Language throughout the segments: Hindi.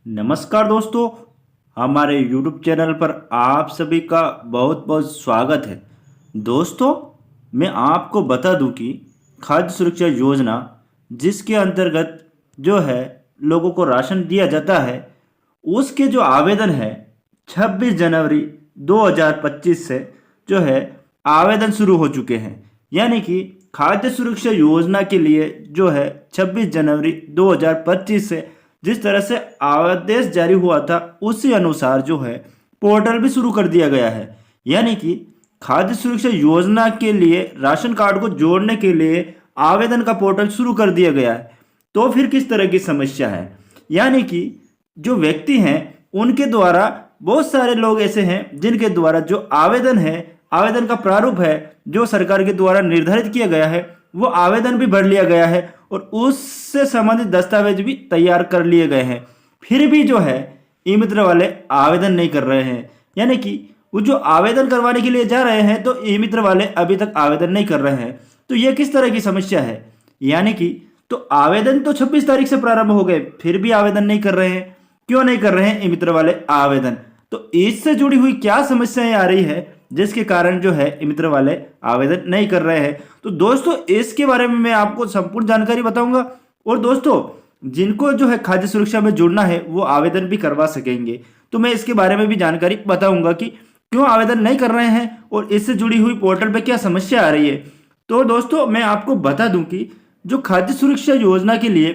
नमस्कार दोस्तों, हमारे YouTube चैनल पर आप सभी का बहुत बहुत स्वागत है। दोस्तों, मैं आपको बता दूं कि खाद्य सुरक्षा योजना जिसके अंतर्गत जो है लोगों को राशन दिया जाता है, उसके जो आवेदन है 26 जनवरी 2025 से जो है आवेदन शुरू हो चुके हैं। यानी कि खाद्य सुरक्षा योजना के लिए जो है 26 जनवरी 2025 से जिस तरह से आदेश जारी हुआ था उसी अनुसार जो है पोर्टल भी शुरू कर दिया गया है। यानी कि खाद्य सुरक्षा योजना के लिए राशन कार्ड को जोड़ने के लिए आवेदन का पोर्टल शुरू कर दिया गया है। तो फिर किस तरह की समस्या है? यानी कि जो व्यक्ति हैं उनके द्वारा बहुत सारे लोग ऐसे हैं जिनके द्वारा जो आवेदन है, आवेदन का प्रारूप है जो सरकार के द्वारा निर्धारित किया गया है, वो आवेदन भी भर लिया गया है और उससे संबंधित दस्तावेज भी तैयार कर लिए गए हैं। फिर भी जो है ई मित्र वाले आवेदन नहीं कर रहे हैं। यानी कि वो जो आवेदन करवाने के लिए जा रहे हैं तो ई मित्र वाले अभी तक आवेदन नहीं कर रहे हैं। तो ये किस तरह की समस्या है? यानी कि तो आवेदन तो 26 तारीख से प्रारंभ हो गए, फिर भी आवेदन नहीं कर रहे हैं। क्यों नहीं कर रहे हैं ई मित्र वाले आवेदन? तो इससे जुड़ी हुई क्या समस्याएं आ रही है जिसके कारण जो है ई मित्र वाले आवेदन नहीं कर रहे हैं? तो दोस्तों, इसके बारे में मैं आपको संपूर्ण जानकारी बताऊंगा। और दोस्तों, जिनको जो है खाद्य सुरक्षा में जुड़ना है वो आवेदन भी करवा सकेंगे। तो मैं इसके बारे में भी जानकारी बताऊंगा कि क्यों आवेदन नहीं कर रहे हैं और इससे जुड़ी हुई पोर्टल पे क्या समस्या आ रही है। तो दोस्तों, मैं आपको बता दूं कि जो खाद्य सुरक्षा योजना के लिए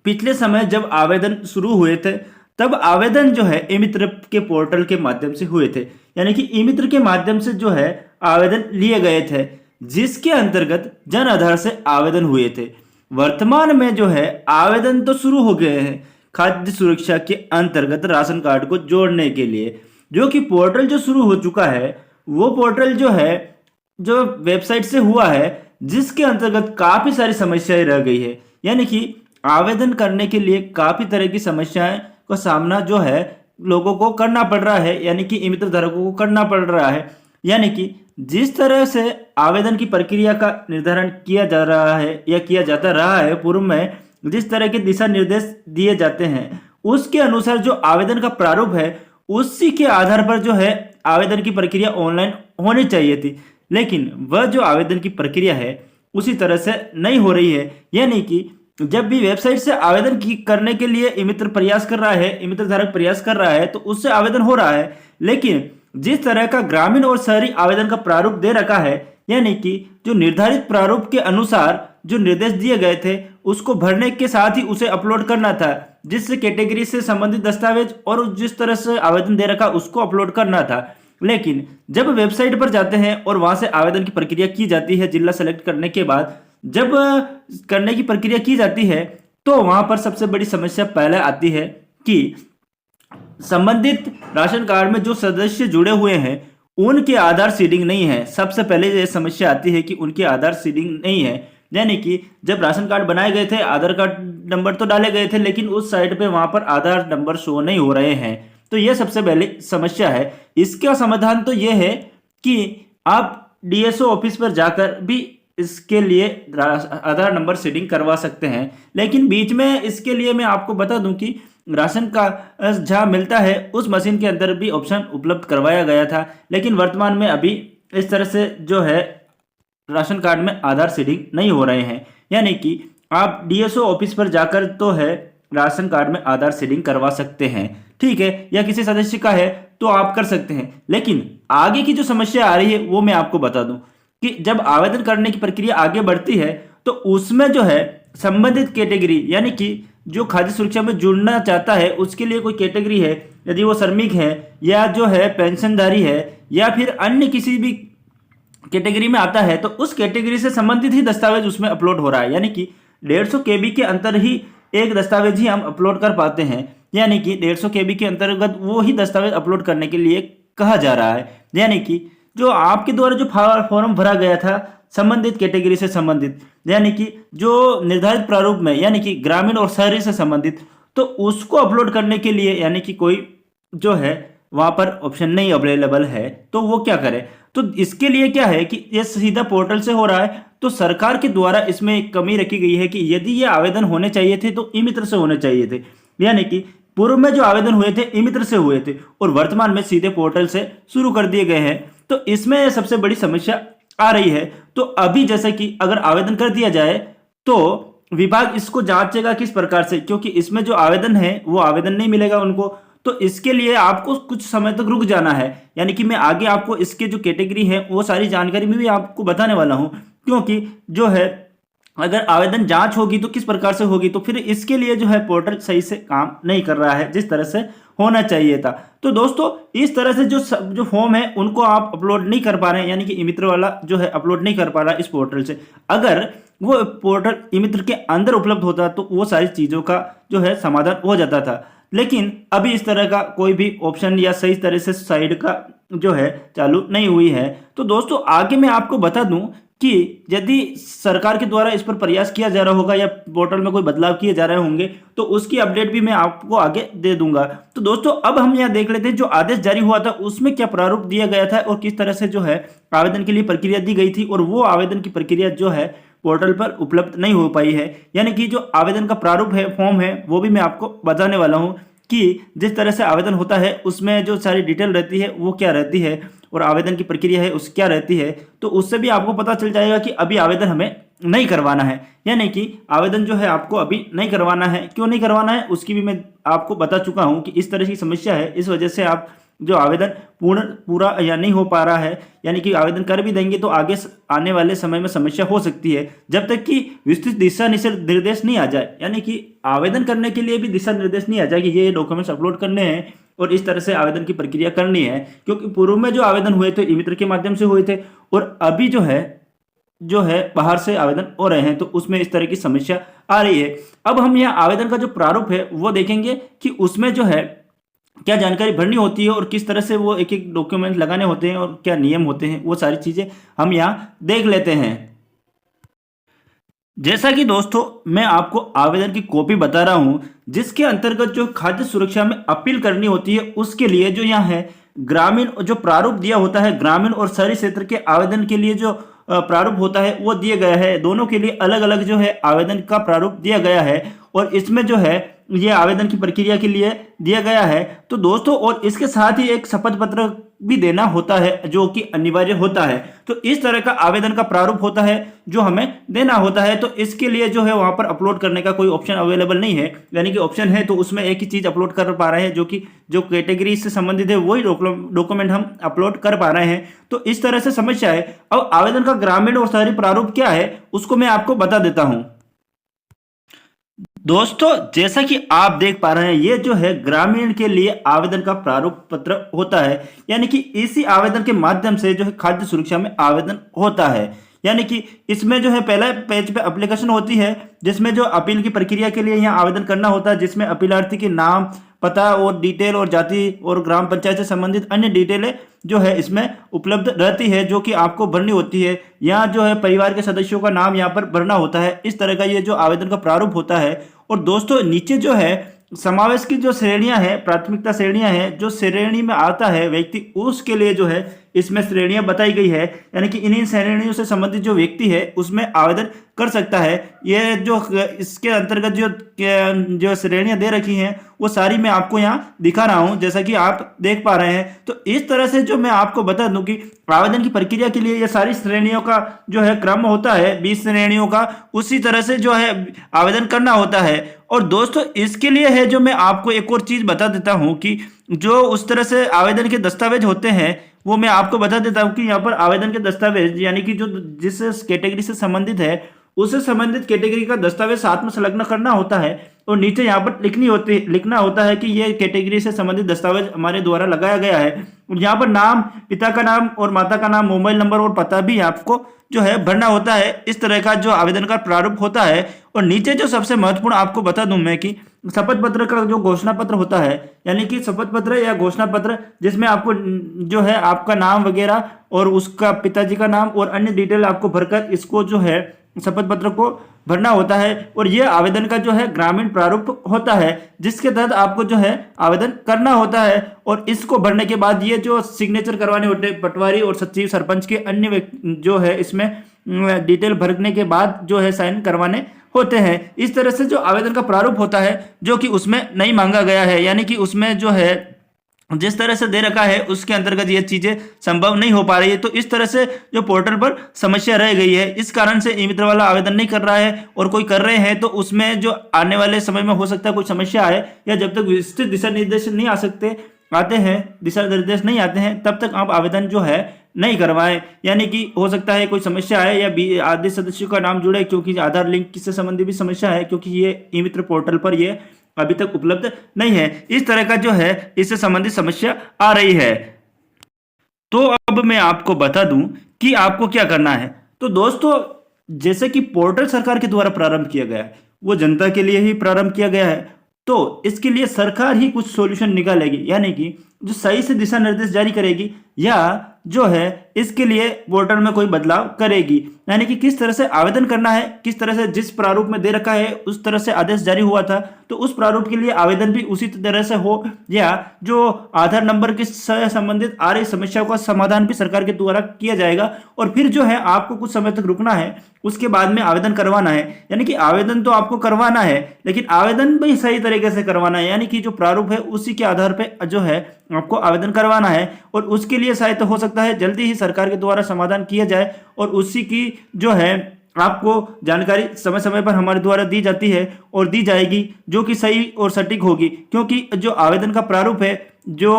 पिछले समय जब आवेदन शुरू हुए थे तब आवेदन जो है ई मित्र के पोर्टल के माध्यम से हुए थे। यानी कि ई मित्र के माध्यम से जो है आवेदन लिए गए थे, जिसके अंतर्गत जन आधार से आवेदन हुए थे। वर्तमान में जो है आवेदन तो शुरू हो गए हैं खाद्य सुरक्षा के अंतर्गत राशन कार्ड को जोड़ने के लिए। जो कि पोर्टल जो शुरू हो चुका है वो पोर्टल जो है जो वेबसाइट से हुआ है, जिसके अंतर्गत काफी सारी समस्याएं रह गई है। यानी कि आवेदन करने के लिए काफी तरह की समस्याएं का सामना जो है लोगों को करना पड़ रहा है, यानी कि ई मित्र धारकों को करना पड़ रहा है। यानी कि जिस तरह से आवेदन की प्रक्रिया का निर्धारण किया जा रहा है या किया जाता रहा है पूर्व में, जिस तरह के दिशा निर्देश दिए जाते हैं उसके अनुसार जो आवेदन का प्रारूप है उसी के आधार पर जो है आवेदन की प्रक्रिया ऑनलाइन होनी चाहिए थी। लेकिन वह जो आवेदन की प्रक्रिया है उसी तरह से नहीं हो रही है। यानी कि जब भी वेबसाइट से आवेदन की करने के लिए ई मित्र प्रयास कर रहा है, ई मित्र धारक प्रयास कर रहा है तो उससे आवेदन हो रहा है। लेकिन जिस तरह का ग्रामीण और शहरी आवेदन का प्रारूप दे रखा है, यानी कि जो निर्धारित प्रारूप के अनुसार जो निर्देश दिए गए थे उसको भरने के साथ ही उसे अपलोड करना था, जिस कैटेगरी से संबंधित दस्तावेज और जिस तरह से आवेदन दे रखा उसको अपलोड करना था। लेकिन जब वेबसाइट पर जाते हैं और वहां से आवेदन की प्रक्रिया की जाती है, जिला सेलेक्ट करने के बाद जब करने की प्रक्रिया की जाती है तो वहां पर सबसे बड़ी समस्या पहले आती है कि संबंधित राशन कार्ड में जो सदस्य जुड़े हुए हैं उनके आधार सीडिंग नहीं है। सबसे पहले ये समस्या आती है कि उनके आधार सीडिंग नहीं है। यानी कि जब राशन कार्ड बनाए गए थे आधार कार्ड नंबर तो डाले गए थे, लेकिन उस साइट पे वहां पर आधार नंबर शो नहीं हो रहे हैं। तो यह सबसे पहले समस्या है। इसका समाधान तो यह है कि आप डीएसओ ऑफिस पर जाकर भी इसके लिए आधार नंबर सीडिंग करवा सकते हैं। लेकिन बीच में इसके लिए मैं आपको बता दूं कि राशन का जहाँ मिलता है उस मशीन के अंदर भी ऑप्शन उपलब्ध करवाया गया था, लेकिन वर्तमान में अभी इस तरह से जो है राशन कार्ड में आधार सीडिंग नहीं हो रहे हैं। यानी कि आप डीएसओ ऑफिस पर जाकर तो है राशन कार्ड में आधार सीडिंग करवा सकते हैं, ठीक है, या किसी सदस्य का है तो आप कर सकते हैं। लेकिन आगे की जो समस्या आ रही है वो मैं आपको बता दूं कि जब आवेदन करने की प्रक्रिया आगे बढ़ती है तो उसमें जो है संबंधित कैटेगरी, यानी कि जो खाद्य सुरक्षा में जुड़ना चाहता है उसके लिए कोई कैटेगरी है, यदि वो श्रमिक है या जो है पेंशनधारी है या फिर अन्य किसी भी कैटेगरी में आता है, तो उस कैटेगरी से संबंधित ही दस्तावेज उसमें अपलोड हो रहा है। यानी कि 150 केबी के अंतर ही एक दस्तावेज ही हम अपलोड कर पाते हैं। यानी कि 150 केबी के अंतर्गत वो ही दस्तावेज अपलोड करने के लिए कहा जा रहा है। यानी कि जो आपके द्वारा जो फॉर्म भरा गया था संबंधित कैटेगरी से संबंधित, यानी कि जो निर्धारित प्रारूप में, यानी कि ग्रामीण और शहरी से संबंधित, तो उसको अपलोड करने के लिए यानी कि कोई जो है वहां पर ऑप्शन नहीं अवेलेबल है, तो वो क्या करे? तो इसके लिए क्या है कि ये सीधा पोर्टल से हो रहा है। तो सरकार के द्वारा इसमें एक कमी रखी गई है कि यदि ये आवेदन होने चाहिए थे तो ई मित्र से होने चाहिए थे। यानी कि पूर्व में जो आवेदन हुए थे ई मित्र से हुए थे और वर्तमान में सीधे पोर्टल से शुरू कर दिए गए हैं। तो इसमें सबसे बड़ी समस्या आ रही है। तो अभी जैसे कि अगर आवेदन कर दिया जाए तो विभाग इसको जांचेगा किस प्रकार से, क्योंकि इसमें जो आवेदन है वो आवेदन नहीं मिलेगा उनको। तो इसके लिए आपको कुछ समय तक रुक जाना है, यानी कि मैं आगे आपको इसके जो कैटेगरी है वो सारी जानकारी में भी आपको बताने वाला हूं, क्योंकि जो है अगर आवेदन जांच होगी तो किस प्रकार से होगी, तो फिर इसके लिए जो है पोर्टल सही से काम नहीं कर रहा है जिस तरह से होना चाहिए था। तो दोस्तों इस तरह से जो फॉर्म है उनको आप अपलोड नहीं कर पा रहे हैं, यानी कि ई मित्र वाला जो है अपलोड नहीं कर पा रहा इस पोर्टल से। अगर वो पोर्टल ई मित्र के अंदर उपलब्ध होता तो वो सारी चीज़ों का जो है समाधान हो जाता था, लेकिन अभी इस तरह का कोई भी ऑप्शन या सही तरह से साइड का जो है चालू नहीं हुई है। तो दोस्तों आगे मैं आपको बता दूं कि यदि सरकार के द्वारा इस पर प्रयास किया जा रहा होगा या पोर्टल में कोई बदलाव किए जा रहे होंगे तो उसकी अपडेट भी मैं आपको आगे दे दूंगा। तो दोस्तों अब हम यहाँ देख लेते हैं जो आदेश जारी हुआ था उसमें क्या प्रारूप दिया गया था और किस तरह से जो है आवेदन के लिए प्रक्रिया दी गई थी, और वो आवेदन की प्रक्रिया जो है पोर्टल पर उपलब्ध नहीं हो पाई है। यानी कि जो आवेदन का प्रारूप है, फॉर्म है, वो भी मैं आपको बताने वाला हूँ कि जिस तरह से आवेदन होता है उसमें जो सारी डिटेल रहती है वो क्या रहती है और आवेदन की प्रक्रिया है उस क्या रहती है। तो उससे भी आपको पता चल जाएगा कि अभी आवेदन हमें नहीं करवाना है, यानी कि आवेदन जो है आपको अभी नहीं करवाना है। क्यों नहीं करवाना है उसकी भी मैं आपको बता चुका हूँ कि इस तरह की समस्या है, इस वजह से आप जो आवेदन पूरा या नहीं हो पा रहा है, यानी कि आवेदन कर भी देंगे तो आगे आने वाले समय में समस्या हो सकती है जब तक कि विस्तृत दिशा निर्देश नहीं आ जाए, यानी कि आवेदन करने के लिए भी दिशा निर्देश नहीं आ जाए कि ये डॉक्यूमेंट्स अपलोड करने हैं और इस तरह से आवेदन की प्रक्रिया करनी है। क्योंकि पूर्व में जो आवेदन हुए थे ई मित्र के माध्यम से हुए थे और अभी जो है बाहर से आवेदन हो रहे हैं, तो उसमें इस तरह की समस्या आ रही है। अब हम यहाँ आवेदन का जो प्रारूप है वो देखेंगे कि उसमें जो है क्या जानकारी भरनी होती है और किस तरह से वो एक एक डॉक्यूमेंट लगाने होते हैं और क्या नियम होते हैं, वो सारी चीज़ें हम यहाँ देख लेते हैं। जैसा कि दोस्तों मैं आपको आवेदन की कॉपी बता रहा हूं जिसके अंतर्गत जो खाद्य सुरक्षा में अपील करनी होती है उसके लिए जो यहाँ है ग्रामीण जो प्रारूप दिया होता है, ग्रामीण और शहरी क्षेत्र के आवेदन के लिए जो प्रारूप होता है वो दिया गया है। दोनों के लिए अलग अलग जो है आवेदन का प्रारूप दिया गया है और इसमें जो है ये आवेदन की प्रक्रिया के लिए दिया गया है। तो दोस्तों और इसके साथ ही एक शपथ पत्र भी देना होता है जो कि अनिवार्य होता है। तो इस तरह का आवेदन का प्रारूप होता है जो हमें देना होता है। तो इसके लिए जो है वहां पर अपलोड करने का कोई ऑप्शन अवेलेबल नहीं है, यानी कि ऑप्शन है तो उसमें एक ही चीज अपलोड कर पा रहे हैं जो कि जो कैटेगरी से संबंधित है वही डॉक्यूमेंट हम अपलोड कर पा रहे हैं। तो इस तरह से समस्या है। अब आवेदन का ग्रामीण और शहरी प्रारूप क्या है उसको मैं आपको बता देता हूं। दोस्तों जैसा कि आप देख पा रहे हैं ये जो है ग्रामीण के लिए आवेदन का प्रारूप पत्र होता है, यानी कि इसी आवेदन के माध्यम से जो है खाद्य सुरक्षा में आवेदन होता है। यानी कि इसमें जो है पहला पेज पे एप्लीकेशन होती है जिसमें जो अपील की प्रक्रिया के लिए यहाँ आवेदन करना होता है, जिसमें अपीलार्थी के नाम, पता और डिटेल और जाति और ग्राम पंचायत से संबंधित अन्य डिटेलें जो है इसमें उपलब्ध रहती है जो कि आपको भरनी होती है। यहाँ जो है परिवार के सदस्यों का नाम यहाँ पर भरना होता है। इस तरह का ये जो आवेदन का प्रारूप होता है। और दोस्तों नीचे जो है समावेश की जो श्रेणियां हैं, प्राथमिकता श्रेणियां हैं, जो श्रेणी में आता है व्यक्ति उसके लिए जो है इसमें श्रेणियां बताई गई है, यानी कि इन्हीं श्रेणियों से संबंधित जो व्यक्ति है उसमें आवेदन कर सकता है। ये जो इसके अंतर्गत जो श्रेणियां दे रखी हैं वो सारी मैं आपको यहाँ दिखा रहा हूँ जैसा कि आप देख पा रहे हैं। तो इस तरह से जो मैं आपको बता दूं कि आवेदन की प्रक्रिया के लिए ये सारी श्रेणियों का जो है क्रम होता है 20 श्रेणियों का, उसी तरह से जो है आवेदन करना होता है। और दोस्तों इसके लिए है जो मैं आपको एक और चीज बता देता हूं कि जो उस तरह से आवेदन के दस्तावेज होते हैं वो मैं आपको बता देता हूं कि यहाँ पर आवेदन के दस्तावेज यानी कि जो जिस कैटेगरी से संबंधित है उससे संबंधित कैटेगरी का दस्तावेज साथ में संलग्न करना होता है और नीचे यहाँ पर लिखना होता है कि ये कैटेगरी से संबंधित दस्तावेज हमारे द्वारा लगाया गया है। और यहाँ पर नाम, पिता का नाम और माता का नाम, मोबाइल नंबर और पता भी आपको जो है भरना होता है। इस तरह का जो आवेदन का प्रारूप होता है। और नीचे जो सबसे महत्वपूर्ण आपको बता दूं मैं कि शपथ पत्र का जो घोषणा पत्र होता है, यानी कि शपथ पत्र या घोषणा पत्र जिसमें आपको जो है आपका नाम वगैरह और उसका पिताजी का नाम और अन्य डिटेल आपको भरकर इसको जो है शपथ पत्र को भरना होता है। और ये आवेदन का जो है ग्रामीण प्रारूप होता है जिसके तहत आपको जो है आवेदन करना होता है। और इसको भरने के बाद ये जो सिग्नेचर करवाने होते हैं पटवारी और सचिव, सरपंच के अन्य जो है इसमें डिटेल भरने के बाद जो है साइन करवाने होते हैं। इस तरह से जो आवेदन का प्रारूप होता है जो कि उसमें नहीं मांगा गया है, यानी कि उसमें जो है जिस तरह से दे रखा है उसके अंतर्गत ये चीजें संभव नहीं हो पा रही है। तो इस तरह से जो पोर्टल पर समस्या रह गई है, इस कारण से ई मित्र वाला आवेदन नहीं कर रहा है, और कोई कर रहे हैं तो उसमें जो आने वाले समय में हो सकता है कोई समस्या आए, या जब तक विस्तृत दिशा निर्देश नहीं आते हैं, दिशा निर्देश नहीं आते हैं, तब तक आप आवेदन जो है नहीं करवाएं। यानी कि हो सकता है कोई समस्या आए या आदि सदस्यों का नाम जुड़े, क्योंकि आधार लिंक से संबंधी भी समस्या है, क्योंकि ये ई मित्र पोर्टल पर ये अभी तक उपलब्ध नहीं है। इस तरह का जो है इससे संबंधित समस्या आ रही है। तो अब मैं आपको बता दूं कि आपको क्या करना है। तो दोस्तों, जैसे कि पोर्टल सरकार के द्वारा प्रारंभ किया गया है, वो जनता के लिए ही प्रारंभ किया गया है, तो इसके लिए सरकार ही कुछ सॉल्यूशन निकालेगी, यानी कि जो सही से दिशा निर्देश जारी करेगी, या जो है इसके लिए पोर्टल में कोई बदलाव करेगी। यानी कि किस तरह से आवेदन करना है, किस तरह से जिस प्रारूप में दे रखा है उस तरह से आदेश जारी हुआ था, तो उस प्रारूप के लिए आवेदन भी उसी तरह से हो, या जो आधार नंबर के से संबंधित आ रही समस्याओं का समाधान भी सरकार के द्वारा किया जाएगा। और फिर जो है आपको कुछ समय तक रुकना है, उसके बाद में आवेदन करवाना है। यानी कि आवेदन तो आपको करवाना है, लेकिन आवेदन भी सही तरीके से करवाना है, यानी कि जो प्रारूप है उसी के आधार पर जो है आपको आवेदन करवाना है। और उसके लिए शायद हो सकता है जल्दी ही सरकार के द्वारा समाधान किया जाए, और उसी की जो है आपको जानकारी समय समय पर हमारे द्वारा दी जाती है और दी जाएगी, जो कि सही और सटीक होगी। क्योंकि जो आवेदन का प्रारूप है जो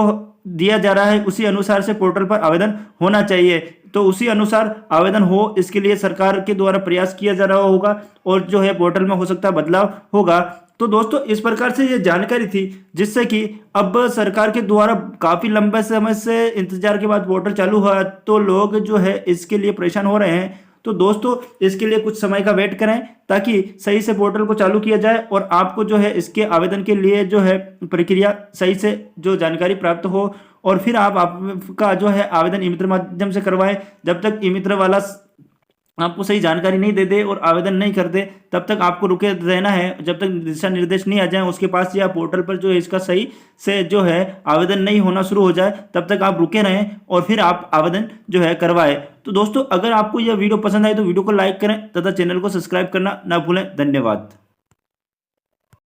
दिया जा रहा है उसी अनुसार से पोर्टल पर आवेदन होना चाहिए। तो उसी अनुसार आवेदन हो, इसके लिए सरकार के द्वारा प्रयास किया जा रहा होगा, और जो है पोर्टल में हो सकता है बदलाव होगा। तो दोस्तों, इस प्रकार से ये जानकारी थी, जिससे कि अब सरकार के द्वारा काफ़ी लंबे समय से इंतजार के बाद पोर्टल चालू हुआ, तो लोग जो है इसके लिए परेशान हो रहे हैं। तो दोस्तों, इसके लिए कुछ समय का वेट करें, ताकि सही से पोर्टल को चालू किया जाए और आपको जो है इसके आवेदन के लिए जो है प्रक्रिया सही से जो जानकारी प्राप्त हो, और फिर आपका जो है आवेदन ई मित्र माध्यम से करवाएं। जब तक ई मित्र वाला आपको सही जानकारी नहीं दे दे और आवेदन नहीं कर दे, तब तक आपको रुके रहना है। जब तक दिशा निर्देश नहीं आ जाए उसके पास, या पोर्टल पर जो है इसका सही से जो है आवेदन नहीं होना शुरू हो जाए, तब तक आप रुके रहें और फिर आप आवेदन जो है करवाएं। तो दोस्तों, अगर आपको यह वीडियो पसंद आए तो वीडियो को लाइक करें तथा चैनल को सब्सक्राइब करना ना भूलें। धन्यवाद।